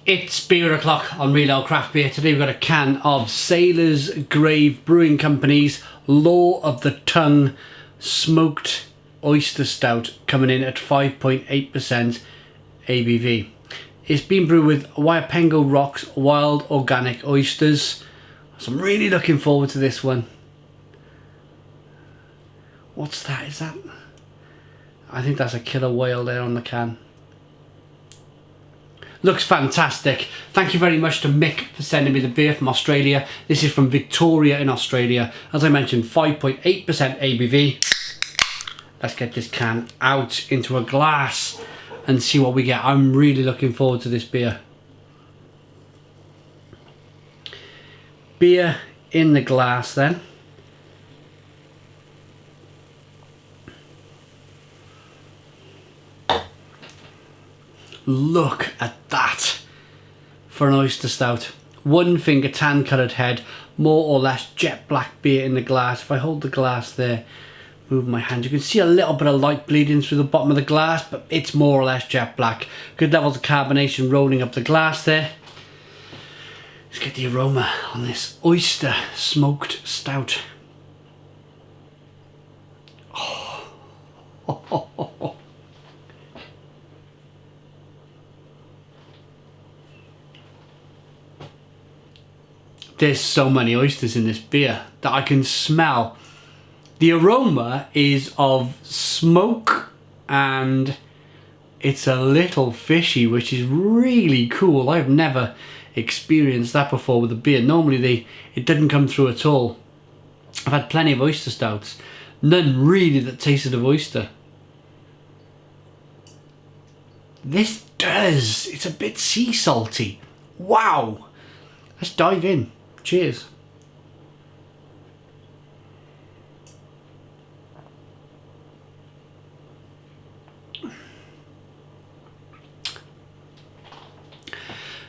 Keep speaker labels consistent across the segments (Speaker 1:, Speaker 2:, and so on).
Speaker 1: It's beer o'clock on Real Ale Craft Beer. Today we've got a can of Sailor's Grave Brewing Company's Law of the Tongue Smoked Oyster Stout, coming in at 5.8% ABV. It's been brewed with Wayapengo Rocks wild organic oysters. So I'm really looking forward to this one. What's that? Is that? I think that's a killer whale there on the can. Looks fantastic. Thank you very much to Mick for sending me the beer from Australia. This is from Victoria in Australia. As I mentioned, 5.8% ABV. Let's get this can out into a glass and see what we get. I'm really looking forward to this beer. Beer in the glass then. Look at that for an oyster stout. One finger tan coloured head, more or less jet black beer in the glass. If I hold the glass there, move my hand, you can see a little bit of light bleeding through the bottom of the glass, but it's more or less jet black. Good levels of carbonation rolling up the glass there. Let's get the aroma on this oyster smoked stout. Oh. There's so many oysters in this beer that I can smell. The aroma is of smoke and it's a little fishy, which is really cool. I've never experienced that before with a beer. Normally it didn't come through at all. I've had plenty of oyster stouts. None really that tasted of oyster. This does. It's a bit sea salty. Wow. Let's dive in. Cheers.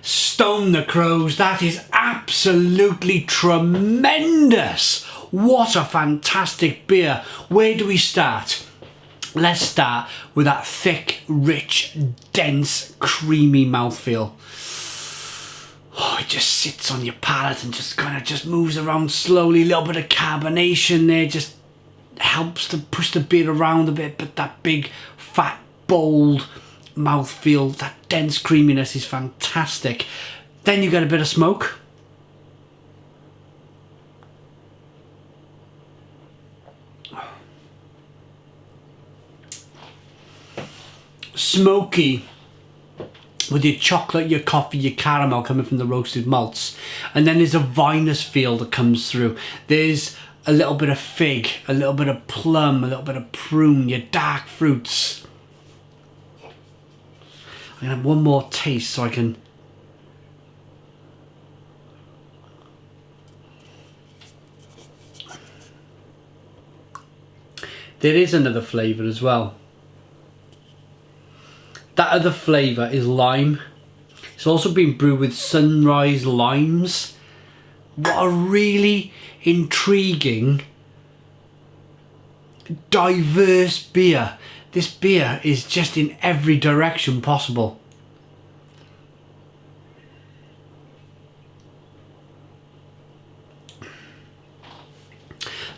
Speaker 1: Stone the crows, that is absolutely tremendous. What a fantastic beer. Where do we start? Let's start with that thick, rich, dense, creamy mouthfeel. Oh, it just sits on your palate and just kind of just moves around slowly. A little bit of carbonation there just helps to push the beer around a bit, but that big, fat, bold mouthfeel, that dense creaminess is fantastic. Then you get a bit of smoke. Smoky. With your chocolate, your coffee, your caramel coming from the roasted malts. And then there's a vinous feel that comes through. There's a little bit of fig, a little bit of plum, a little bit of prune, your dark fruits. I'm going to have one more taste so I can... There is another flavour as well. That other flavour is lime. It's also been brewed with sunrise limes. What a really intriguing, diverse beer. This beer is just in every direction possible.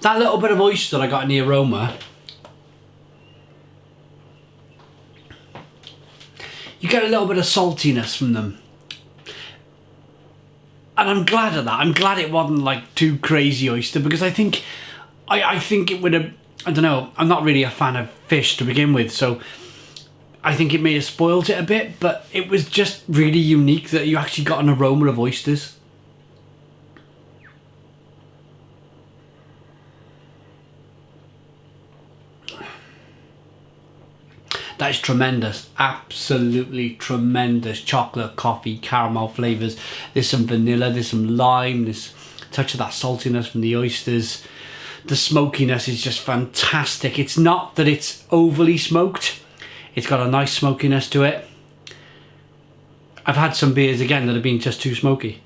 Speaker 1: That little bit of oyster I got in the aroma, you get a little bit of saltiness from them. And I'm glad of that. I'm glad it wasn't like too crazy oyster, because I think it would have, I don't know, I'm not really a fan of fish to begin with, so I think it may have spoiled it a bit, but it was just really unique that you actually got an aroma of oysters. That is tremendous, absolutely tremendous. Chocolate, coffee, caramel flavours. There's some vanilla, there's some lime, there's a touch of that saltiness from the oysters. The smokiness is just fantastic. It's not that it's overly smoked. It's got a nice smokiness to it. I've had some beers again that have been just too smoky.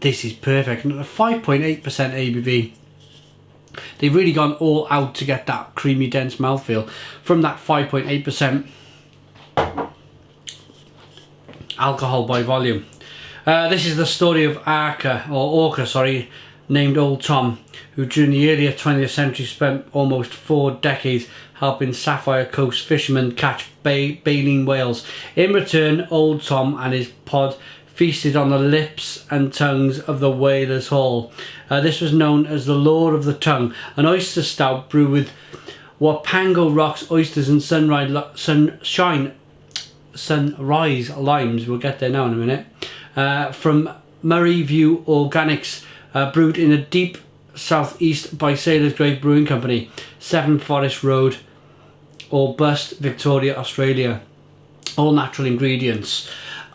Speaker 1: This is perfect. 5.8% ABV. They've really gone all out to get that creamy, dense mouthfeel from that 5.8%. alcohol by volume. This is the story of Orca, named Old Tom, who during the earlier 20th century spent almost 4 decades helping Sapphire Coast fishermen catch baleen whales. In return, Old Tom and his pod feasted on the lips and tongues of the whalers' haul. This was known as the Law of the Tongue, an oyster stout brewed with Wapango rocks, oysters and sunrise limes. We'll get there now in a minute. From Murray View Organics, brewed in a deep southeast by Sailor's Grave Brewing Company, 7 Forest Road, or Bust, Victoria, Australia. All natural ingredients.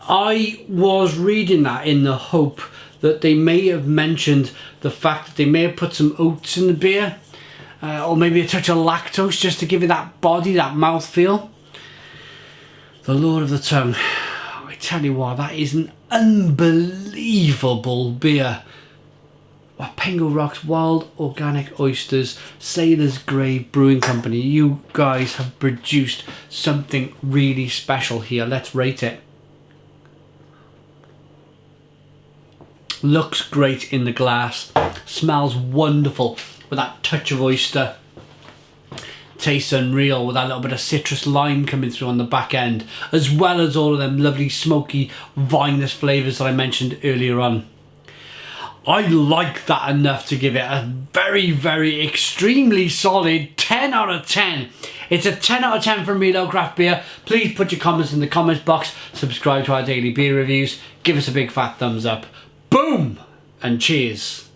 Speaker 1: I was reading that in the hope that they may have mentioned the fact that they may have put some oats in the beer, or maybe a touch of lactose just to give it that body, that mouthfeel. The Lord of the Tongue. I tell you what, that is an unbelievable beer. Wapango Rocks, Wild Organic Oysters, Sailor's Grave Brewing Company. You guys have produced something really special here. Let's rate it. Looks great in the glass. Smells wonderful with that touch of oyster. Tastes unreal with that little bit of citrus lime coming through on the back end, as well as all of them lovely smoky vinous flavours that I mentioned earlier on. I like that enough to give it a very, very extremely solid 10 out of 10. It's a 10 out of 10 from Real Craft Beer. Please put your comments in the comments box. Subscribe to our daily beer reviews. Give us a big fat thumbs up. Boom! And cheers.